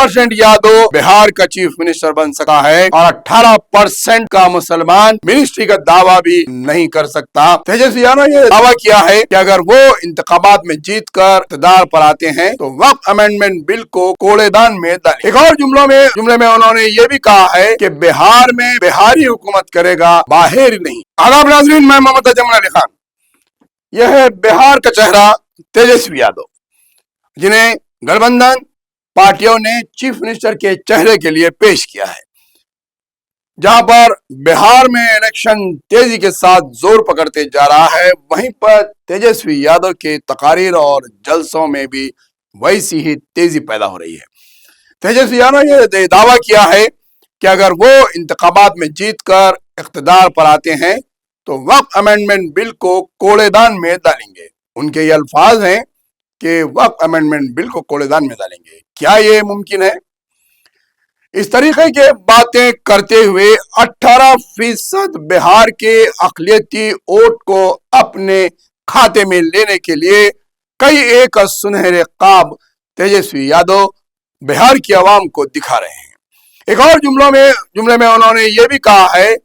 2% यादव बिहार का chief minister बन सका है और 18% का मुसलमान मिनिस्ट्री का दावा भी नहीं कर सकता। तेजस्वी यादव ने दावा किया है कि अगर वो इंतखाबात में जीत कर इक़्तिदार पर आते हैं तो वक्फ अमेंडमेंट बिल को कूड़ेदान में डालें। एक और जुमले में उन्होंने ये भी कहा है कि बिहार में बिहारी हुकूमत करेगा, बाहर नहीं। आदाब नाज़रीन, मैं मोहम्मद अजमल अली खान। यह है बिहार का चेहरा तेजस्वी यादव, जिन्हें गठबंधन पार्टियों ने चीफ मिनिस्टर के चेहरे के लिए पेश किया है। जहां पर बिहार में इलेक्शन तेजी के साथ जोर पकड़ते जा रहा है, वहीं पर तेजस्वी यादव के तकारीर और जलसों में भी वैसी ही तेजी पैदा हो रही है। तेजस्वी यादव ने यह दावा किया है कि अगर वो इंतखाबात में जीत कर इक़्तिदार पर आते हैं तो वक्फ अमेंडमेंट बिल को कूड़ेदान में डालेंगे। उनके ये अल्फाज हैं कि वक्फ अमेंडमेंट बिल को कूड़ेदान में डालेंगे। क्या ये मुमकिन है? इस तरीके के बातें करते हुए 18% बिहार के अक़लियती वोट को अपने खाते में लेने के लिए कई एक सुनहरे ख्वाब तेजस्वी यादव बिहार की आवाम को दिखा रहे हैं। एक और जुमले में उन्होंने ये भी कहा है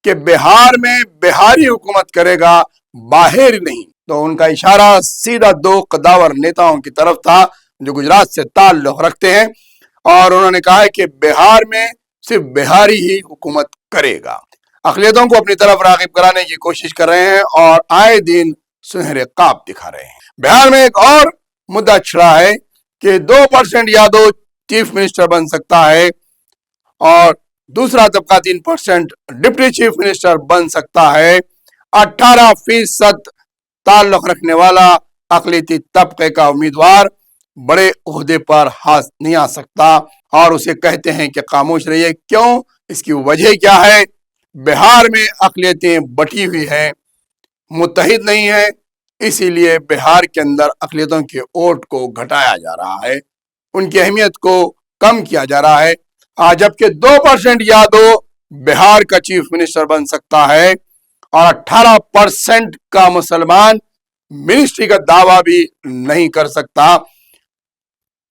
कि बिहार में बिहारी हुकूमत करेगा, बाहर नहीं। तो उनका इशारा सीधा दो कद्दावर नेताओं की तरफ था जो गुजरात से ताल्लुक रखते हैं, और उन्होंने कहा है कि बिहार में सिर्फ बिहारी ही हुकूमत करेगा। अक़लियतों को अपनी तरफ राग़िब कराने की कोशिश कर रहे हैं और आए दिन सुनहरे ख्वाब दिखा रहे हैं। बिहार में एक और मुद्दा छिड़ा है कि 2% यादव चीफ मिनिस्टर बन सकता है और दूसरा तबका 3% डिप्टी चीफ मिनिस्टर बन सकता है। 18% ताल्लुक रखने वाला अक़लियती तबके का उम्मीदवार बड़े ओहदे पर हाथ नहीं आ सकता और उसे कहते हैं कि खामोश रहिए। क्यों? इसकी वजह क्या है? बिहार में अक़लियतें बटी हुई हैं, मुत्तहिद नहीं है, इसीलिए बिहार के अंदर अक़लियतों के वोट को घटाया जा रहा है, उनकी अहमियत को कम किया जा रहा है। जबकि 2% यादव बिहार का चीफ मिनिस्टर बन सकता है और 18% का मुसलमान मिनिस्ट्री का दावा भी नहीं कर सकता।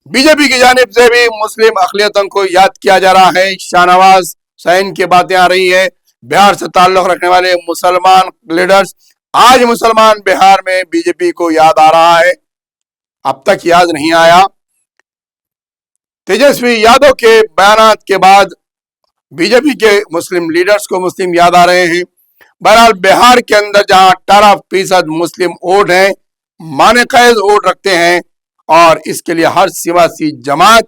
बीजेपी की जानिब से भी मुस्लिम अक़लियतों को याद किया जा रहा है। शाहनवाज हुसैन की बातें आ रही है। बिहार से ताल्लुक रखने वाले मुसलमान लीडर्स, आज मुसलमान बिहार में बीजेपी को याद आ रहा है, अब तक याद नहीं आया। तेजस्वी यादव के बयानात के बाद बीजेपी के मुस्लिम लीडर्स को मुस्लिम याद आ रहे हैं। बहरहाल बिहार के अंदर जहां 18% मुस्लिम वोट हैं, माने कैद वोट रखते हैं, और इसके लिए हर सियासी जमात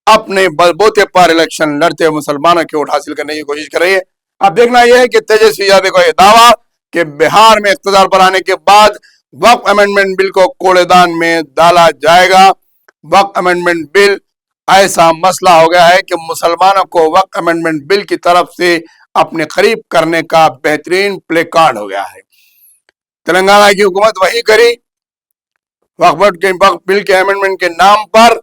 अपने बलबूते पर इलेक्शन लड़ते हुए मुसलमानों के वोट हासिल करने की कोशिश कर रही है। अब देखना यह है कि तेजस्वी यादव का यह दावा कि बिहार में इक़्तिदार पर आने के बाद वक्फ अमेंडमेंट बिल को कूड़ेदान में डाला जाएगा। वक्फ अमेंडमेंट बिल ऐसा मसला हो गया है कि मुसलमानों को वक्फ अमेंडमेंट बिल की तरफ से अपने करीब करने का बेहतरीन प्ले कार्ड हो गया है। तेलंगाना की हुकूमत वही करी, वक्फ बिल के अमेंडमेंट के नाम पर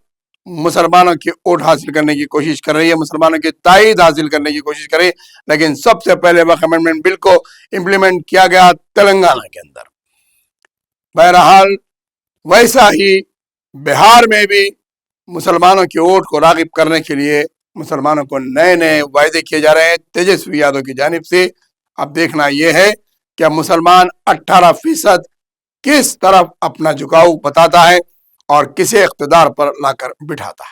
मुसलमानों की वोट हासिल करने की कोशिश कर रही है, मुसलमानों की ताईद हासिल करने की कोशिश कर रही है। लेकिन सबसे पहले वक्फ अमेंडमेंट बिल को इम्प्लीमेंट किया गया तेलंगाना के अंदर। बहरहाल वैसा ही बिहार में भी मुसलमानों की वोट को राग़िब करने के लिए मुसलमानों को नए नए वायदे किए जा रहे हैं तेजस्वी यादव की जानिब से। अब देखना यह है कि मुसलमान 18% किस तरफ अपना झुकाव बताता है और किसे इक़्तिदार पर लाकर बिठाता है।